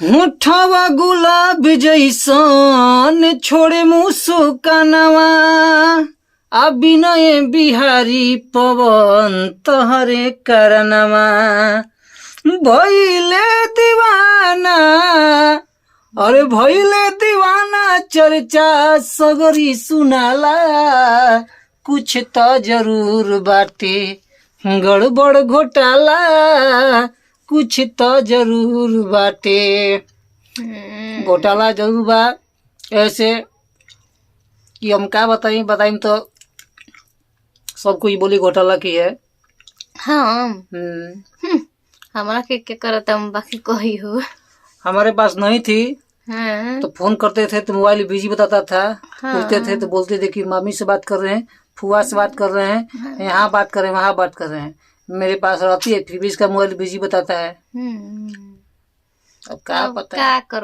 होठवा गुलाब जैसन छोड़े मुस्कानवा आ बिनय बिहारी पवन तहरे करनवा भइले दीवाना अरे भइले दीवाना चर्चा सगरी सुनाला कुछ तो जरूर बाटे गड़बड़ घोटाला कुछ तो जरूर बाटे घोटाला जरूर बा। ऐसे कि हम क्या बताइम तो सब कोई बोली घोटाला की है। हाँ हमारा के करता हम बाकी कोई हो हमारे पास नहीं थी। हाँ तो फोन करते थे तो मोबाइल बिजी बताता था। हाँ। पूछते थे तो बोलते थे कि मामी से बात कर रहे हैं, फुआ से बात कर रहे हैं, हाँ। यहाँ बात कर रहे हैं, वहाँ बात कर रहे हैं। मेरे पास रहती है फिर भी इसका मोबाइल बिजी बताता है। अब क्या पता है। क्या कर